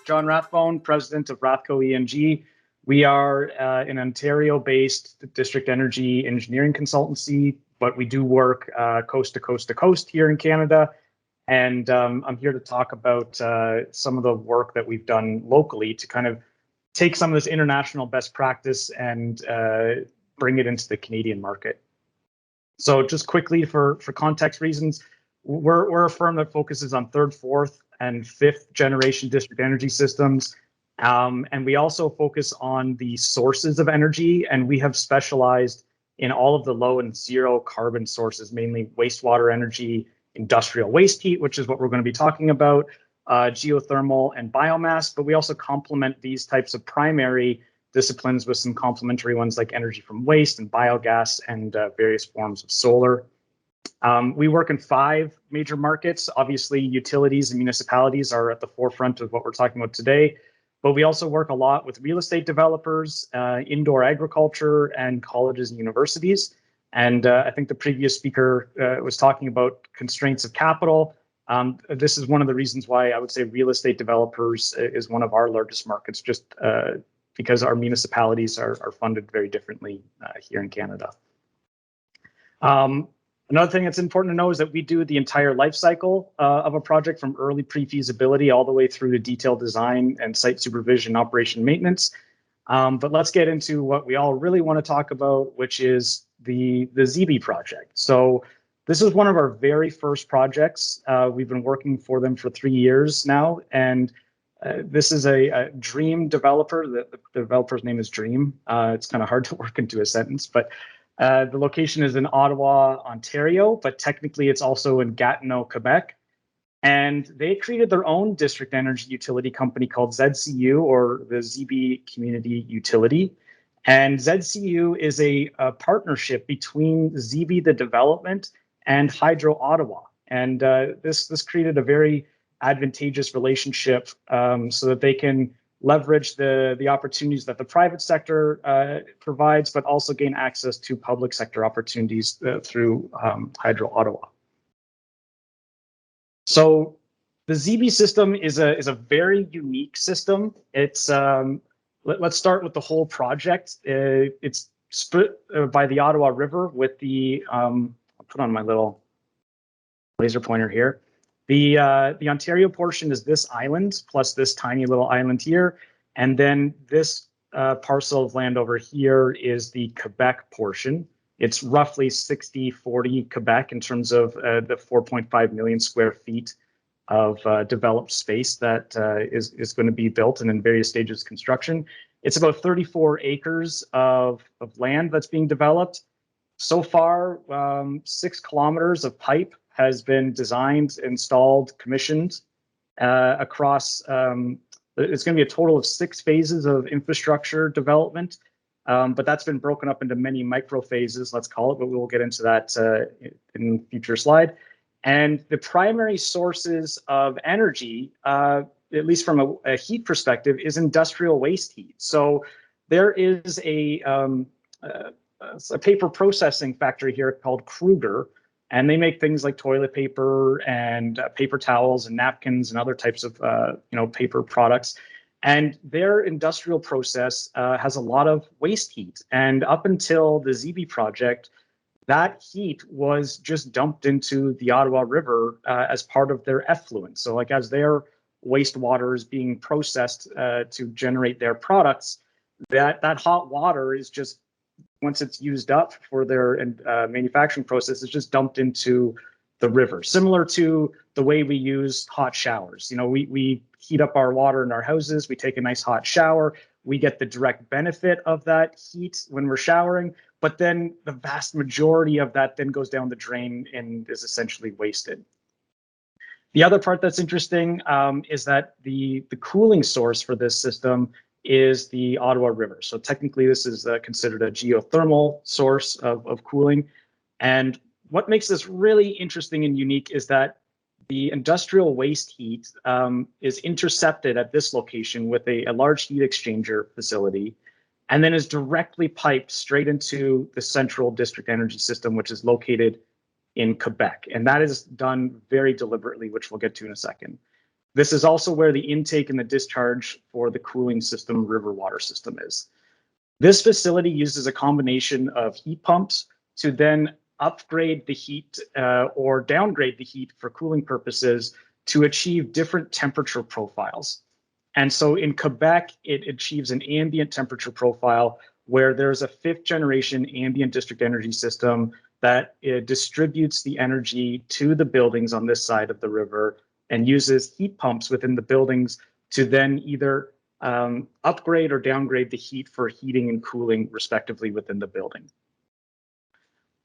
John Rathbone, president of Rathco ENG. We are an Ontario-based district energy engineering consultancy, but we do work coast to coast to coast here in Canada. And I'm here to talk about some of the work that we've done locally to kind of take some of this international best practice and bring it into the Canadian market. So just quickly, for context reasons, we're a firm that focuses on third, fourth, and fifth generation district energy systems. And we also focus on the sources of energy, and we have specialized in all of the low and zero carbon sources, mainly wastewater energy, industrial waste heat, which is what we're going to be talking about, geothermal and biomass, but we also complement these types of primary disciplines with some complementary ones like energy from waste and biogas and various forms of solar. We work in 5 major markets. Obviously, utilities and municipalities are at the forefront of what we're talking about today, but we also work a lot with real estate developers, indoor agriculture, and colleges and universities. And I think the previous speaker was talking about constraints of capital. This is one of the reasons why I would say real estate developers is one of our largest markets, just because our municipalities are funded very differently here in Canada. Another thing that's important to know is that we do the entire life cycle of a project, from early pre-feasibility all the way through to detailed design and site supervision, operation, maintenance. But let's get into what we all really want to talk about, which is the Zibi project. So this is one of our very first projects. We've been working for them for 3 years now, and this is a Dream developer. The developer's name is Dream. It's kind of hard to work into a sentence, but the location is in Ottawa, Ontario, but technically it's also in Gatineau, Quebec. And they created their own district energy utility company called ZCU, or the Zibi Community Utility. And ZCU is a partnership between Zibi, the development, and Hydro Ottawa. And this created a very advantageous relationship so that they can leverage the opportunities that the private sector provides, but also gain access to public sector opportunities through Hydro Ottawa. So the Zibi system is a very unique system. It's let's start with the whole project. It's split by the Ottawa River with the I'll put on my little laser pointer here. The Ontario portion is this island plus this tiny little island here, and then this parcel of land over here is the Quebec portion. It's roughly 60-40 Quebec in terms of the 4.5 million square feet of developed space that is going to be built and in various stages of construction. It's about 34 acres of land that's being developed. So far, 6 kilometers of pipe has been designed, installed, commissioned across. It's going to be a total of 6 phases of infrastructure development, but that's been broken up into many micro phases, let's call it, but we will get into that in a future slide. And the primary sources of energy, at least from a heat perspective, is industrial waste heat. So there is a paper processing factory here called Kruger, and they make things like toilet paper and paper towels and napkins and other types of paper products. And their industrial process has a lot of waste heat. And up until the Zibi project, that heat was just dumped into the Ottawa River as part of their effluent. So like as their wastewater is being processed to generate their products, that hot water is just, once it's used up for their manufacturing process, it's just dumped into the river. Similar to the way we use hot showers. You know, we heat up our water in our houses, we take a nice hot shower, we get the direct benefit of that heat when we're showering, but then the vast majority of that then goes down the drain and is essentially wasted. The other part that's interesting is that the cooling source for this system is the Ottawa River. So technically this is considered a geothermal source of cooling. And what makes this really interesting and unique is that the industrial waste heat is intercepted at this location with a large heat exchanger facility, and then is directly piped straight into the central district energy system, which is located in Quebec. And that is done very deliberately, which we'll get to in a second. This is also where the intake and the discharge for the cooling system river water system is. This facility uses a combination of heat pumps to then upgrade the heat or downgrade the heat for cooling purposes to achieve different temperature profiles. And so in Quebec, it achieves an ambient temperature profile where there's a 5th generation ambient district energy system that distributes the energy to the buildings on this side of the river and uses heat pumps within the buildings to then either upgrade or downgrade the heat for heating and cooling respectively within the building.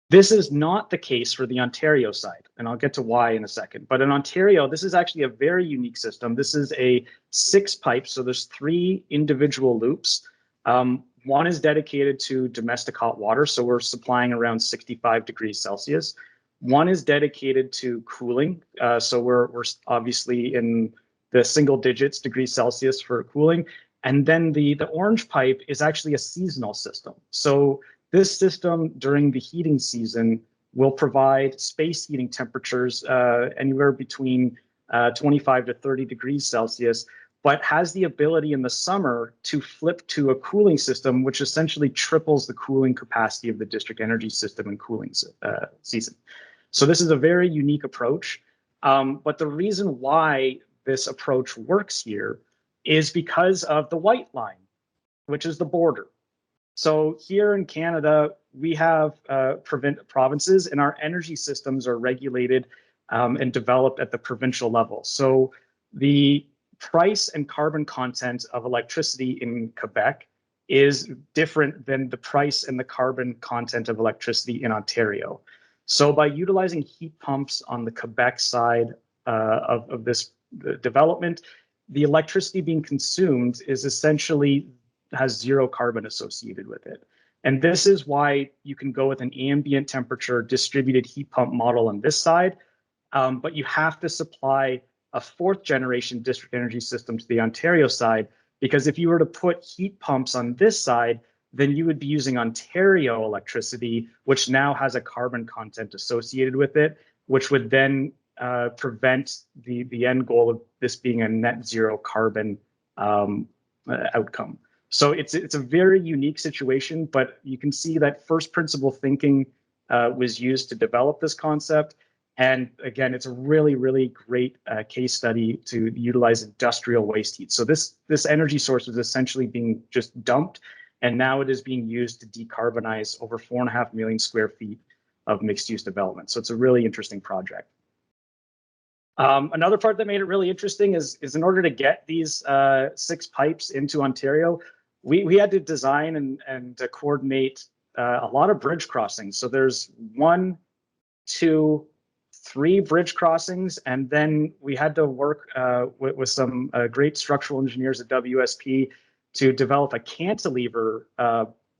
This is not the case for the Ontario side, and I'll get to why in a second. But in Ontario, this is actually a very unique system. This is a 6 pipe, so there's 3 individual loops. One is dedicated to domestic hot water, so we're supplying around 65 degrees Celsius. One is dedicated to cooling, so we're obviously in the single digits degrees Celsius for cooling. And then the orange pipe is actually a seasonal system. So this system during the heating season will provide space heating temperatures anywhere between 25 to 30 degrees Celsius, but has the ability in the summer to flip to a cooling system, which essentially triples the cooling capacity of the district energy system in cooling season. So this is a very unique approach. But the reason why this approach works here is because of the white line, which is the border. So here in Canada, we have provinces, and our energy systems are regulated and developed at the provincial level. So the price and carbon content of electricity in Quebec is different than the price and the carbon content of electricity in Ontario. So by utilizing heat pumps on the Quebec side of this development, the electricity being consumed is essentially has 0 carbon associated with it. And this is why you can go with an ambient temperature distributed heat pump model on this side, but you have to supply a 4th generation district energy system to the Ontario side, because if you were to put heat pumps on this side, then you would be using Ontario electricity, which now has a carbon content associated with it, which would then prevent the end goal of this being a net 0 carbon outcome. So it's a very unique situation, but you can see that first principle thinking was used to develop this concept. And again, it's a really, really great case study to utilize industrial waste heat. So this energy source was essentially being just dumped, and now it is being used to decarbonize over 4.5 million square feet of mixed-use development. So it's a really interesting project. Another part that made it really interesting is in order to get these 6 pipes into Ontario, we had to design and coordinate a lot of bridge crossings. So there's 1, 2, 3 bridge crossings, and then we had to work with some great structural engineers at WSP to develop a cantilever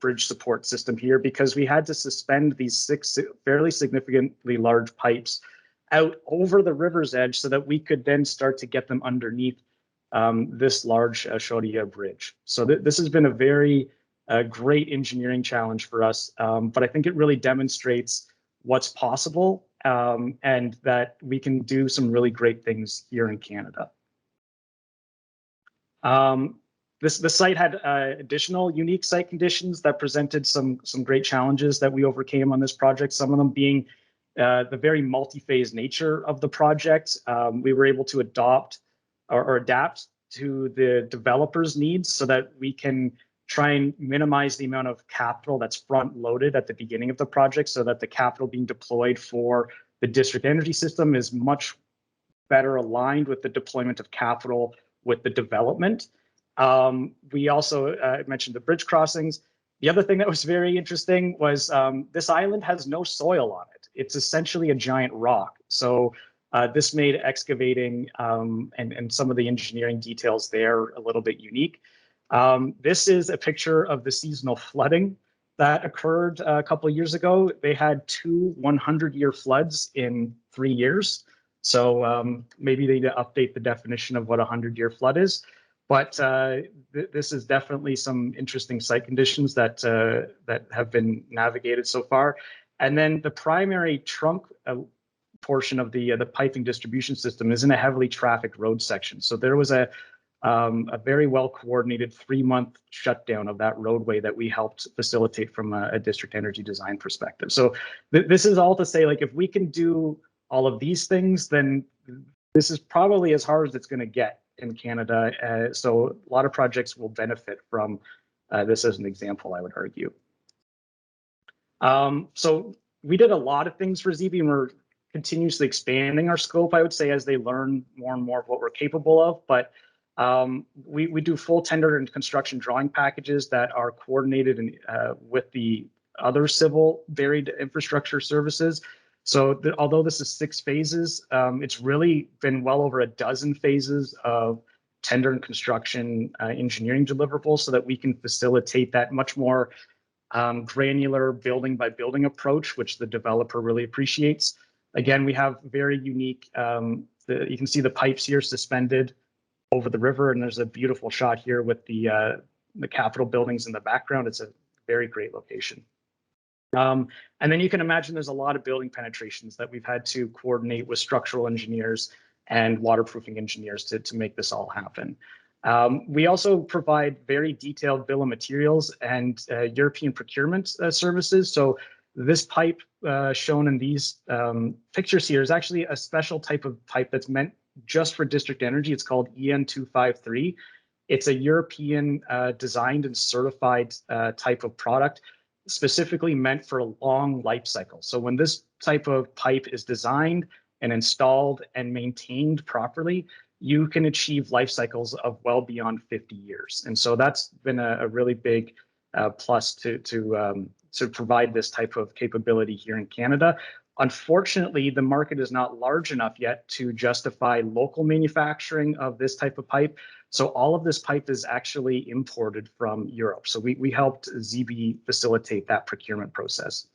bridge support system here, because we had to suspend these 6 fairly significantly large pipes out over the river's edge so that we could then start to get them underneath this large Chaudière bridge. So this has been a very great engineering challenge for us, but I think it really demonstrates what's possible and that we can do some really great things here in Canada. The site had additional unique site conditions that presented some great challenges that we overcame on this project, some of them being the very multi-phase nature of the project. We were able to adopt or adapt to the developer's needs so that we can try and minimize the amount of capital that's front loaded at the beginning of the project, so that the capital being deployed for the district energy system is much better aligned with the deployment of capital with the development. We also mentioned the bridge crossings. The other thing that was very interesting was this island has no soil on it. It's essentially a giant rock. So this made excavating and some of the engineering details there a little bit unique. This is a picture of the seasonal flooding that occurred a couple of years ago. They had 2 100-year floods in 3 years. So maybe they need to update the definition of what a 100-year flood is. But this is definitely some interesting site conditions that have been navigated so far. And then the primary trunk portion of the piping distribution system is in a heavily trafficked road section. So there was a very well coordinated 3-month shutdown of that roadway that we helped facilitate from a district energy design perspective. So this is all to say, like, if we can do all of these things, then this is probably as hard as it's going to get in Canada. So a lot of projects will benefit from this as an example, I would argue. So we did a lot of things for Zibi, and we're continuously expanding our scope, I would say, as they learn more and more of what we're capable of. But we do full tender and construction drawing packages that are coordinated with the other civil buried infrastructure services. So although this is 6 phases, it's really been well over a dozen phases of tender and construction engineering deliverables so that we can facilitate that much more granular building by building approach, which the developer really appreciates. Again, we have very unique, you can see the pipes here suspended over the river, and there's a beautiful shot here with the Capitol buildings in the background. It's a very great location. And then you can imagine there's a lot of building penetrations that we've had to coordinate with structural engineers and waterproofing engineers to make this all happen. We also provide very detailed bill of materials and European procurement services. So this pipe shown in these pictures here is actually a special type of pipe that's meant just for district energy. It's called EN253. It's a European designed and certified type of product, specifically meant for a long life cycle. So when this type of pipe is designed and installed and maintained properly, you can achieve life cycles of well beyond 50 years. And so that's been a really big plus to provide this type of capability here in Canada. Unfortunately, the market is not large enough yet to justify local manufacturing of this type of pipe. So all of this pipe is actually imported from Europe. So we helped Zibi facilitate that procurement process.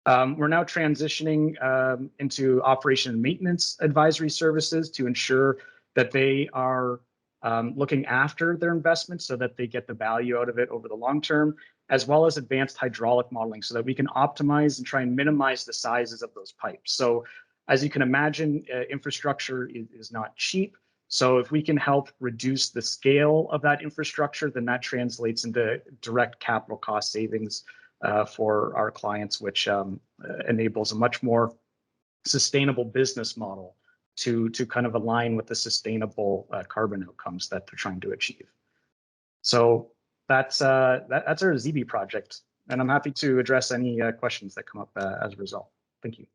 We're now transitioning into operation and maintenance advisory services to ensure that they are looking after their investments so that they get the value out of it over the long term, as well as advanced hydraulic modeling so that we can optimize and try and minimize the sizes of those pipes. So as you can imagine, infrastructure is not cheap. So if we can help reduce the scale of that infrastructure, then that translates into direct capital cost savings for our clients, which enables a much more sustainable business model to kind of align with the sustainable carbon outcomes that they're trying to achieve. So that's our Zibi project, and I'm happy to address any questions that come up as a result. Thank you.